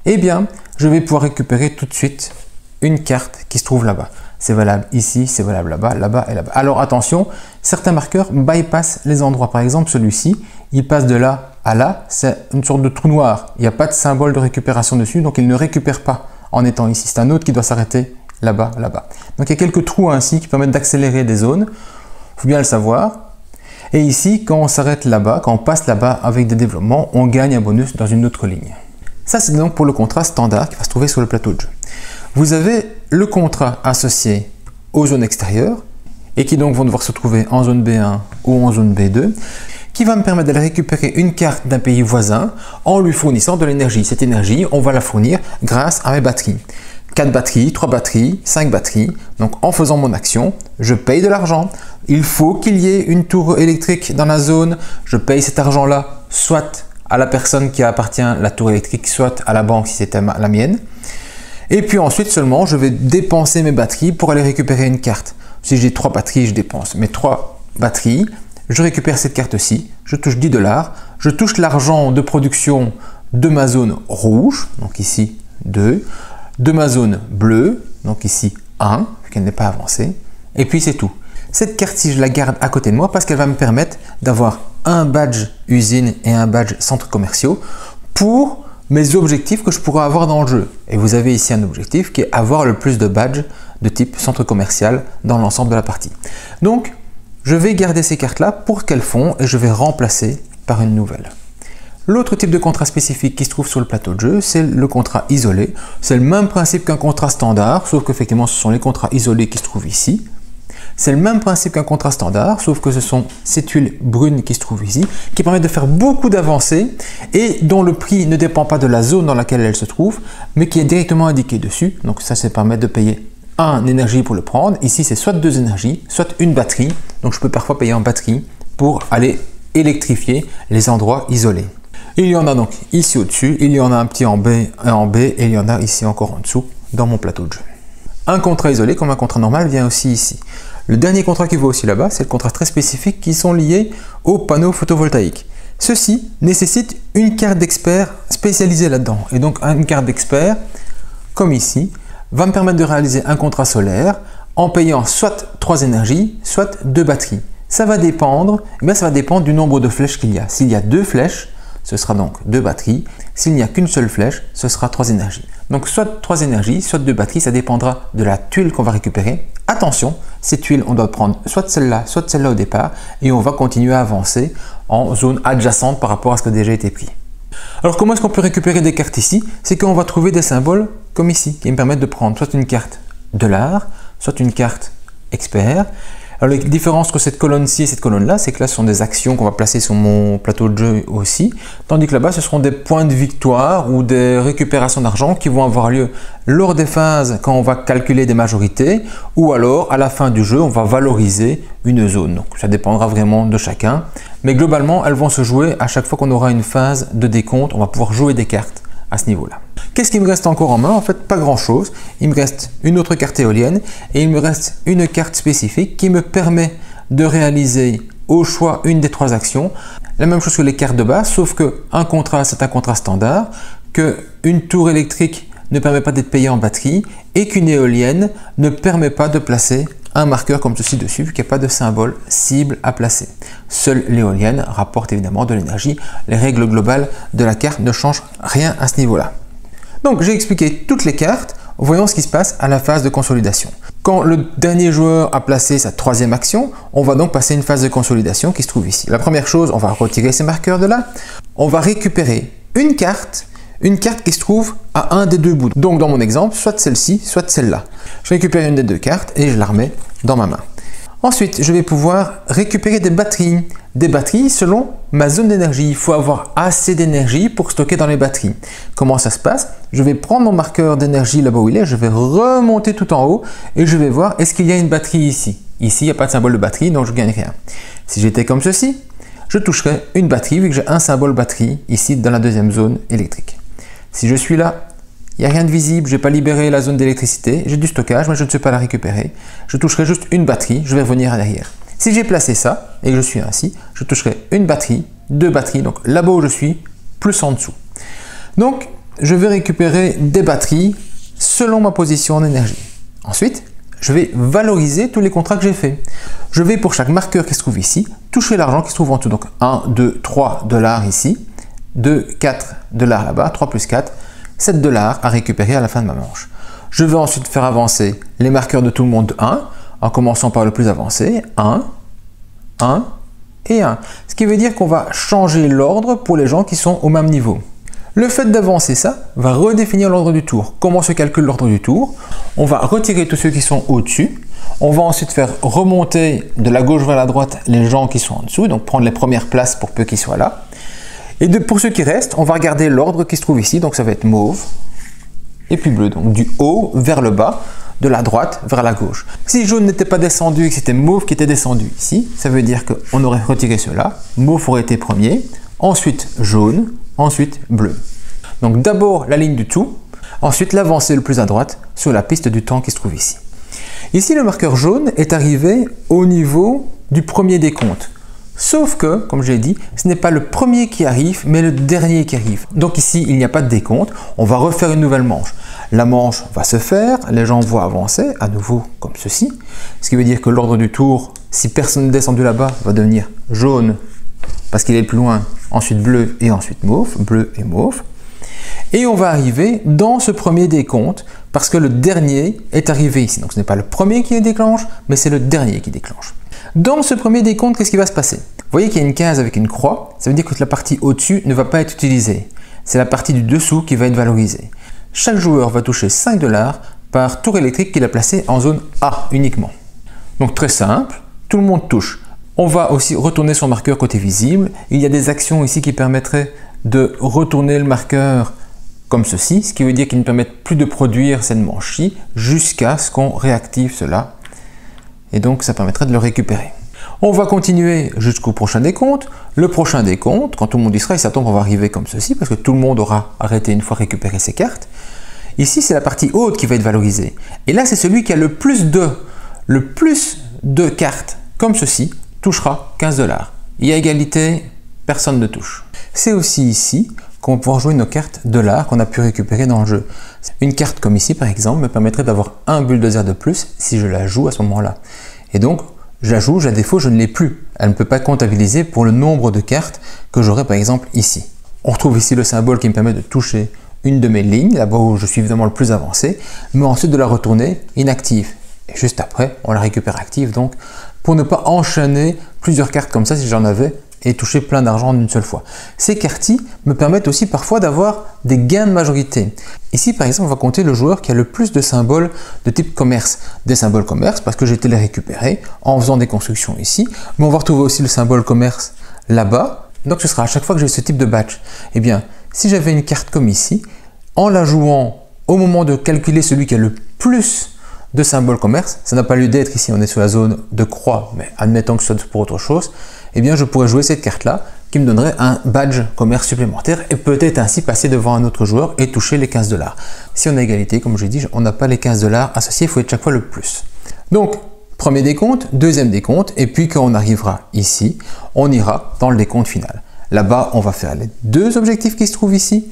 eh bien je vais pouvoir récupérer tout de suite une carte qui se trouve là-bas. C'est valable ici, c'est valable là-bas, là-bas et là-bas. Alors attention, certains marqueurs bypassent les endroits. Par exemple, celui-ci, il passe de là à là. C'est une sorte de trou noir. Il n'y a pas de symbole de récupération dessus, donc il ne récupère pas en étant ici. C'est un autre qui doit s'arrêter là-bas, là-bas. Donc il y a quelques trous ainsi qui permettent d'accélérer des zones. Il faut bien le savoir. Et ici, quand on s'arrête là-bas, quand on passe là-bas avec des développements, on gagne un bonus dans une autre ligne. Ça, c'est donc pour le contrat standard qui va se trouver sur le plateau de jeu. Vous avez le contrat associé aux zones extérieures et qui donc vont devoir se trouver en zone B1 ou en zone B2 qui va me permettre d'aller récupérer une carte d'un pays voisin en lui fournissant de l'énergie. Cette énergie, on va la fournir grâce à mes batteries. 4 batteries, 3 batteries, 5 batteries. Donc en faisant mon action, je paye de l'argent. Il faut qu'il y ait une tour électrique dans la zone. Je paye cet argent-là soit à la personne qui appartient à la tour électrique, soit à la banque si c'était la mienne. Et puis ensuite seulement, je vais dépenser mes batteries pour aller récupérer une carte. Si j'ai 3 batteries, je dépense mes 3 batteries. Je récupère cette carte-ci, je touche 10 $. Je touche l'argent de production de ma zone rouge, donc ici 2. De ma zone bleue, donc ici 1, vu qu'elle n'est pas avancée. Et puis c'est tout. Cette carte-ci, je la garde à côté de moi parce qu'elle va me permettre d'avoir un badge usine et un badge centre commerciaux pour mes objectifs que je pourrais avoir dans le jeu. Et vous avez ici un objectif qui est avoir le plus de badges de type centre commercial dans l'ensemble de la partie. Donc, je vais garder ces cartes-là pour ce qu'elles font et je vais remplacer par une nouvelle. L'autre type de contrat spécifique qui se trouve sur le plateau de jeu, c'est le contrat isolé. C'est le même principe qu'un contrat standard, sauf qu'effectivement, ce sont les contrats isolés qui se trouvent ici. C'est le même principe qu'un contrat standard, sauf que ce sont ces tuiles brunes qui se trouvent ici, qui permettent de faire beaucoup d'avancées et dont le prix ne dépend pas de la zone dans laquelle elle se trouve, mais qui est directement indiqué dessus. Donc ça permet de payer 1 énergie pour le prendre. Ici, c'est soit 2 énergies, soit une batterie. Donc je peux parfois payer en batterie pour aller électrifier les endroits isolés. Il y en a donc ici au-dessus, il y en a un petit en B et il y en a ici encore en dessous dans mon plateau de jeu. Un contrat isolé, comme un contrat normal, vient aussi ici. Le dernier contrat qui va aussi là-bas, c'est le contrat très spécifique qui sont liés aux panneaux photovoltaïques. Ceci nécessite une carte d'expert spécialisée là-dedans. Et donc une carte d'expert, comme ici, va me permettre de réaliser un contrat solaire en payant soit 3 énergies, soit 2 batteries. Ça va dépendre du nombre de flèches qu'il y a. S'il y a 2 flèches, ce sera donc 2 batteries. S'il n'y a qu'une seule flèche, ce sera 3 énergies. Donc soit 3 énergies, soit 2 batteries, ça dépendra de la tuile qu'on va récupérer attention, cette tuile, on doit prendre soit celle-là au départ et on va continuer à avancer en zone adjacente par rapport à ce qui a déjà été pris. Alors comment est-ce qu'on peut récupérer des cartes ici? C'est qu'on va trouver des symboles comme ici qui me permettent de prendre soit une carte $, soit une carte expert. Alors la différence entre cette colonne-ci et cette colonne-là, c'est que là ce sont des actions qu'on va placer sur mon plateau de jeu aussi, tandis que là-bas ce seront des points de victoire ou des récupérations d'argent qui vont avoir lieu lors des phases quand on va calculer des majorités, ou alors à la fin du jeu on va valoriser une zone. Donc ça dépendra vraiment de chacun, mais globalement elles vont se jouer à chaque fois qu'on aura une phase de décompte, on va pouvoir jouer des cartes à ce niveau-là. Qu'est-ce qui me reste encore en main? En fait, pas grand-chose. Il me reste une autre carte éolienne et il me reste une carte spécifique qui me permet de réaliser au choix une des 3 actions. La même chose que les cartes de base, sauf qu'un contrat, c'est un contrat standard, qu'une tour électrique ne permet pas d'être payée en batterie et qu'une éolienne ne permet pas de placer un marqueur comme ceci dessus, vu qu'il n'y a pas de symbole cible à placer. Seule l'éolienne rapporte évidemment de l'énergie. Les règles globales de la carte ne changent rien à ce niveau-là. Donc j'ai expliqué toutes les cartes, voyons ce qui se passe à la phase de consolidation. Quand le dernier joueur a placé sa 3e action, on va donc passer une phase de consolidation qui se trouve ici. La première chose, on va retirer ces marqueurs de là, on va récupérer une carte qui se trouve à un des 2 bouts. Donc dans mon exemple, soit celle-ci, soit celle-là. Je récupère une des 2 cartes et je la remets dans ma main. Ensuite, je vais pouvoir récupérer des batteries. Des batteries selon ma zone d'énergie. Il faut avoir assez d'énergie pour stocker dans les batteries. Comment ça se passe? Je vais prendre mon marqueur d'énergie là-bas où il est, je vais remonter tout en haut et je vais voir est-ce qu'il y a une batterie ici. Ici, il n'y a pas de symbole de batterie, donc je ne gagne rien. Si j'étais comme ceci, je toucherais une batterie vu que j'ai un symbole batterie ici dans la 2e zone électrique. Si je suis là, il n'y a rien de visible, je n'ai pas libéré la zone d'électricité, j'ai du stockage, mais je ne sais pas la récupérer. Je toucherai juste une batterie, je vais revenir à derrière. Si j'ai placé ça et que je suis ainsi, je toucherai une batterie, 2 batteries, donc là-bas où je suis, plus en dessous. Donc, je vais récupérer des batteries selon ma position en énergie. Ensuite, je vais valoriser tous les contrats que j'ai faits. Je vais pour chaque marqueur qui se trouve ici, toucher l'argent qui se trouve en dessous. Donc 1, 2, 3 $ ici, 2, 4 $ là-bas, 3 plus 4, 7 $ à récupérer à la fin de ma manche. Je vais ensuite faire avancer les marqueurs de tout le monde de 1, en commençant par le plus avancé, 1, 1 et 1. Ce qui veut dire qu'on va changer l'ordre pour les gens qui sont au même niveau. Le fait d'avancer ça va redéfinir l'ordre du tour. Comment se calcule l'ordre du tour? On va retirer tous ceux qui sont au-dessus. On va ensuite faire remonter de la gauche vers la droite les gens qui sont en dessous, donc prendre les premières places pour peu qu'ils soient là. Et pour ceux qui restent, on va regarder l'ordre qui se trouve ici, donc ça va être mauve et puis bleu, donc du haut vers le bas, de la droite vers la gauche. Si jaune n'était pas descendu et que c'était mauve qui était descendu ici, ça veut dire qu'on aurait retiré cela, mauve aurait été premier, ensuite jaune, ensuite bleu. Donc d'abord la ligne du tout, ensuite l'avancée le plus à droite sur la piste du temps qui se trouve ici. Ici le marqueur jaune est arrivé au niveau du premier décompte. Sauf que, comme je l'ai dit, ce n'est pas le premier qui arrive, mais le dernier qui arrive. Donc ici, il n'y a pas de décompte. On va refaire une nouvelle manche. La manche va se faire, les gens vont avancer, à nouveau comme ceci. Ce qui veut dire que l'ordre du tour, si personne n'est descendu là-bas, va devenir jaune, parce qu'il est le plus loin, ensuite bleu et ensuite mauve, bleu et mauve. Et on va arriver dans ce premier décompte, parce que le dernier est arrivé ici. Donc ce n'est pas le premier qui déclenche, mais c'est le dernier qui déclenche. Dans ce premier décompte, qu'est-ce qui va se passer? Vous voyez qu'il y a une case avec une croix, ça veut dire que la partie au-dessus ne va pas être utilisée. C'est la partie du dessous qui va être valorisée. Chaque joueur va toucher 5 $ par tour électrique qu'il a placé en zone A uniquement. Donc très simple, tout le monde touche. On va aussi retourner son marqueur côté visible. Il y a des actions ici qui permettraient de retourner le marqueur comme ceci, ce qui veut dire qu'ils ne permettent plus de produire cette manche-ci jusqu'à ce qu'on réactive cela. Et donc ça permettrait de le récupérer. On va continuer jusqu'au prochain décompte. Le prochain décompte, quand tout le monde y sera, il s'attend qu'on va arriver comme ceci, parce que tout le monde aura arrêté une fois récupéré ses cartes. Ici, c'est la partie haute qui va être valorisée. Et là, c'est celui qui a le plus de cartes, comme ceci, touchera 15 $. Il y a égalité, personne ne touche. C'est aussi ici qu'on va pouvoir jouer nos cartes $ qu'on a pu récupérer dans le jeu. Une carte comme ici, par exemple, me permettrait d'avoir un bulldozer de plus si je la joue à ce moment-là. Et donc, je la joue, à défaut, je ne l'ai plus. Elle ne peut pas comptabiliser pour le nombre de cartes que j'aurai, par exemple, ici. On retrouve ici le symbole qui me permet de toucher une de mes lignes, là-bas où je suis évidemment le plus avancé, mais ensuite de la retourner inactive. Et juste après, on la récupère active, donc pour ne pas enchaîner plusieurs cartes comme ça si j'en avais et toucher plein d'argent d'une seule fois. Ces cartes-ci me permettent aussi parfois d'avoir des gains de majorité. Ici par exemple, on va compter le joueur qui a le plus de symboles de type commerce. Des symboles commerce parce que j'ai été les récupérer en faisant des constructions ici, mais on va retrouver aussi le symbole commerce là-bas. Donc ce sera à chaque fois que j'ai ce type de badge. Eh bien, si j'avais une carte comme ici, en la jouant au moment de calculer celui qui a le plus de symboles commerce, ça n'a pas lieu d'être ici, on est sur la zone de croix, mais admettons que ce soit pour autre chose, eh bien je pourrais jouer cette carte-là qui me donnerait un badge commerce supplémentaire et peut-être ainsi passer devant un autre joueur et toucher les 15 $. Si on a égalité, comme je l'ai dit, on n'a pas les 15 $ associés, il faut être chaque fois le plus. Donc, premier décompte, deuxième décompte, et puis quand on arrivera ici, on ira dans le décompte final. Là-bas, on va faire les deux objectifs qui se trouvent ici.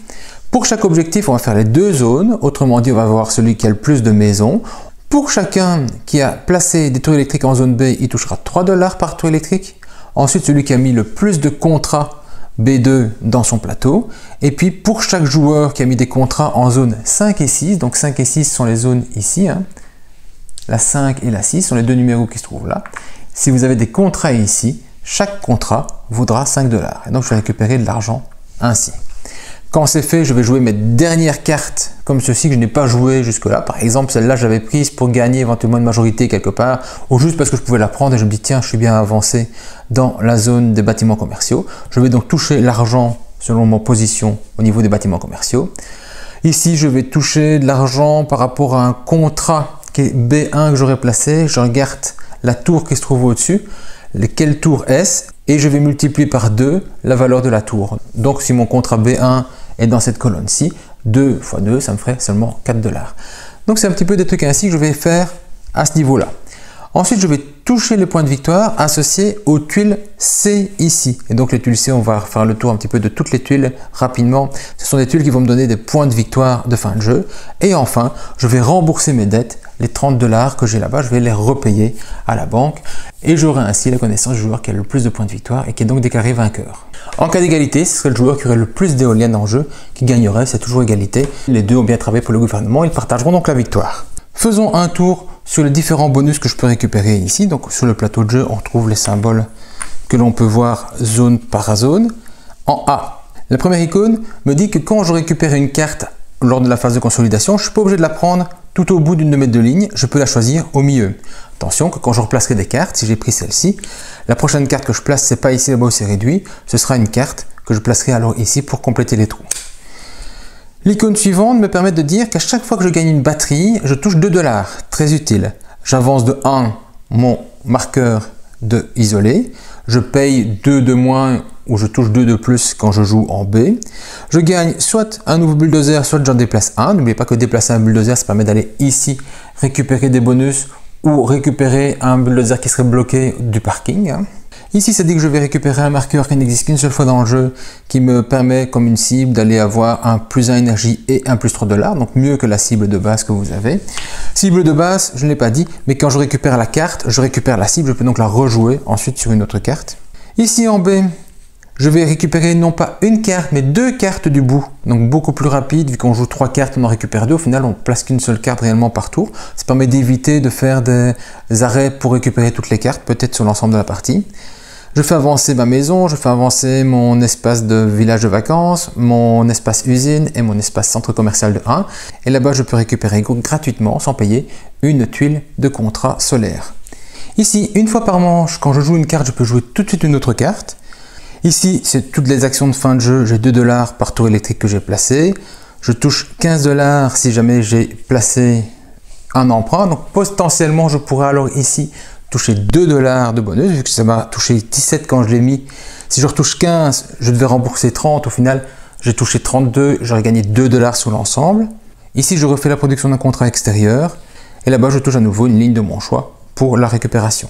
Pour chaque objectif, on va faire les deux zones, autrement dit, on va voir celui qui a le plus de maisons. Pour chacun qui a placé des tours électriques en zone B, il touchera 3 $ par tour électrique. Ensuite, celui qui a mis le plus de contrats B2 dans son plateau. Et puis, pour chaque joueur qui a mis des contrats en zone 5 et 6, donc 5 et 6 sont les zones ici, hein. La 5 et la 6 sont les deux numéros qui se trouvent là. Si vous avez des contrats ici, chaque contrat vaudra 5 $. Et donc, je vais récupérer de l'argent ainsi. Quand c'est fait, je vais jouer mes dernières cartes comme ceci que je n'ai pas joué jusque-là. Par exemple, celle-là, j'avais prise pour gagner éventuellement une majorité quelque part, ou juste parce que je pouvais la prendre et je me dis, tiens, je suis bien avancé dans la zone des bâtiments commerciaux. Je vais donc toucher l'argent selon mon position au niveau des bâtiments commerciaux. Ici, je vais toucher de l'argent par rapport à un contrat qui est B1 que j'aurais placé. Je regarde la tour qui se trouve au-dessus, quelle tour est-ce, et je vais multiplier par 2 la valeur de la tour. Donc, si mon contrat B1 est dans cette colonne-ci, 2 fois 2, ça me ferait seulement 4 $. Donc, c'est un petit peu des trucs ainsi que je vais faire à ce niveau-là. Ensuite, je vais toucher les points de victoire associés aux tuiles C ici. Et donc, les tuiles C, on va faire le tour un petit peu de toutes les tuiles rapidement. Ce sont des tuiles qui vont me donner des points de victoire de fin de jeu. Et enfin, je vais rembourser mes dettes. Les 30 $ que j'ai là-bas, je vais les repayer à la banque. Et j'aurai ainsi la connaissance du joueur qui a le plus de points de victoire et qui est donc déclaré vainqueur. En cas d'égalité, ce serait le joueur qui aurait le plus d'éoliennes en jeu qui gagnerait. C'est toujours égalité. Les deux ont bien travaillé pour le gouvernement. Ils partageront donc la victoire. Faisons un tour sur les différents bonus que je peux récupérer ici. Donc sur le plateau de jeu, on retrouve les symboles que l'on peut voir zone par zone. En A, la première icône me dit que quand je récupère une carte lors de la phase de consolidation, je ne suis pas obligé de la prendre tout au bout d'une de mes deux lignes, je peux la choisir au milieu. Attention que quand je replacerai des cartes, si j'ai pris celle-ci, la prochaine carte que je place, c'est pas ici là-bas où c'est réduit, ce sera une carte que je placerai alors ici pour compléter les trous. L'icône suivante me permet de dire qu'à chaque fois que je gagne une batterie, je touche 2 $. Très utile. J'avance de 1 mon marqueur de isolé. Je paye 2 de moins ou je touche 2 de plus quand je joue en B. Je gagne soit un nouveau bulldozer, soit j'en déplace un. N'oubliez pas que déplacer un bulldozer, ça permet d'aller ici récupérer des bonus ou récupérer un bulldozer qui serait bloqué du parking. Ici, ça dit que je vais récupérer un marqueur qui n'existe qu'une seule fois dans le jeu, qui me permet, comme une cible, d'aller avoir un +1 énergie et un +3 $, donc mieux que la cible de base que vous avez. Cible de base, je ne l'ai pas dit, mais quand je récupère la carte, je récupère la cible, je peux donc la rejouer ensuite sur une autre carte. Ici en B, je vais récupérer non pas une carte, mais 2 cartes du bout, donc beaucoup plus rapide, vu qu'on joue 3 cartes, on en récupère 2, au final on ne place qu'une seule carte réellement par tour. Ça permet d'éviter de faire des arrêts pour récupérer toutes les cartes, peut-être sur l'ensemble de la partie. Je fais avancer ma maison, je fais avancer mon espace de village de vacances, mon espace usine et mon espace centre commercial de 1. Et là-bas, je peux récupérer gratuitement, sans payer, une tuile de contrat solaire. Ici, une fois par manche, quand je joue une carte, je peux jouer tout de suite une autre carte. Ici, c'est toutes les actions de fin de jeu. J'ai 2 $ par tour électrique que j'ai placé. Je touche 15 $ si jamais j'ai placé un emprunt. Donc potentiellement, je pourrais alors ici toucher 2 $ de bonus, vu que ça m'a touché 17 quand je l'ai mis. Si je retouche 15, je devais rembourser 30. Au final, j'ai touché 32, j'aurais gagné 2 $ sur l'ensemble. Ici, je refais la production d'un contrat extérieur. Et là-bas, je touche à nouveau une ligne de mon choix pour la récupération.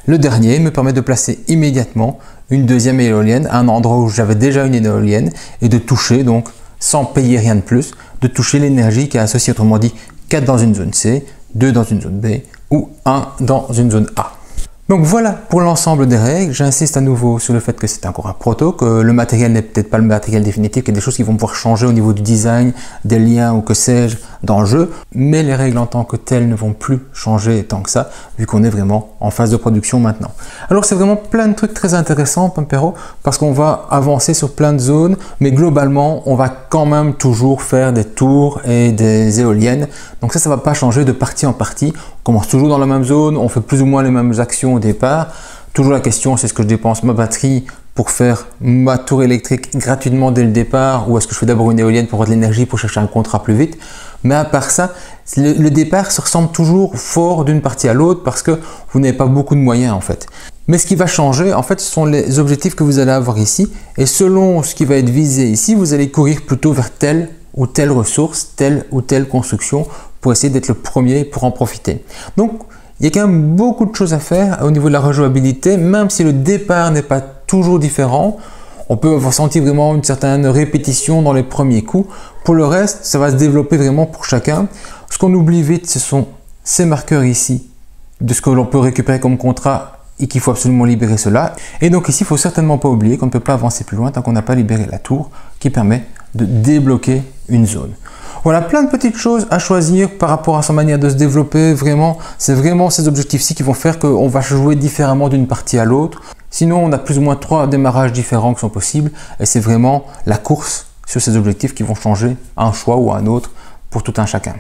Le dernier me permet de placer immédiatement une deuxième éolienne à un endroit où j'avais déjà une éolienne et de toucher, donc sans payer rien de plus, de toucher l'énergie qui est associée, autrement dit 4 dans une zone C, 2 dans une zone B ou 1 dans une zone A. Donc voilà pour l'ensemble des règles. J'insiste à nouveau sur le fait que c'est encore un proto, que le matériel n'est peut-être pas le matériel définitif, qu'il y a des choses qui vont pouvoir changer au niveau du design, des liens ou que sais-je dans le jeu, mais les règles en tant que telles ne vont plus changer tant que ça, vu qu'on est vraiment en phase de production maintenant. Alors c'est vraiment plein de trucs très intéressants, Pampero, parce qu'on va avancer sur plein de zones, mais globalement, on va quand même toujours faire des tours et des éoliennes. Donc ça va pas changer de partie en partie. On commence toujours dans la même zone, on fait plus ou moins les mêmes actions au départ. Toujours la question, c'est est-ce que je dépense ma batterie pour faire ma tour électrique gratuitement dès le départ, ou est-ce que je fais d'abord une éolienne pour avoir de l'énergie pour chercher un contrat plus vite? Mais à part ça, le départ se ressemble toujours fort d'une partie à l'autre parce que vous n'avez pas beaucoup de moyens en fait. Mais ce qui va changer, en fait, ce sont les objectifs que vous allez avoir ici, et selon ce qui va être visé ici, vous allez courir plutôt vers telle ou telle ressource, telle ou telle construction pour essayer d'être le premier pour en profiter. Donc, il y a quand même beaucoup de choses à faire au niveau de la rejouabilité, même si le départ n'est pas toujours différent. On peut ressentir vraiment une certaine répétition dans les premiers coups. Pour le reste, ça va se développer vraiment pour chacun. Ce qu'on oublie vite, ce sont ces marqueurs ici, de ce que l'on peut récupérer comme contrat et qu'il faut absolument libérer cela. Et donc ici, il ne faut certainement pas oublier qu'on ne peut pas avancer plus loin tant qu'on n'a pas libéré la tour qui permet de débloquer une zone. Voilà, plein de petites choses à choisir par rapport à sa manière de se développer. Vraiment, c'est vraiment ces objectifs-ci qui vont faire qu'on va jouer différemment d'une partie à l'autre. Sinon, on a plus ou moins 3 démarrages différents qui sont possibles. Et c'est vraiment la course sur ces objectifs qui vont changer un choix ou un autre pour tout un chacun.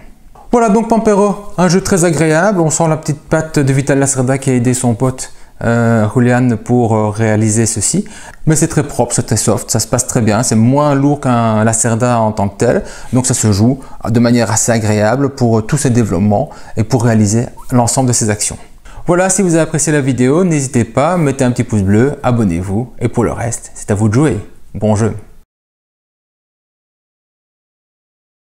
Voilà donc Pampero, un jeu très agréable. On sent la petite patte de Vital Lacerda qui a aidé son pote Julian pour réaliser ceci, mais c'est très propre, c'est très soft, ça se passe très bien, c'est moins lourd qu'un Lacerda en tant que tel, donc ça se joue de manière assez agréable pour tous ces développements et pour réaliser l'ensemble de ces actions. Voilà, si vous avez apprécié la vidéo, n'hésitez pas, mettez un petit pouce bleu, abonnez-vous, et pour le reste, c'est à vous de jouer. Bon jeu!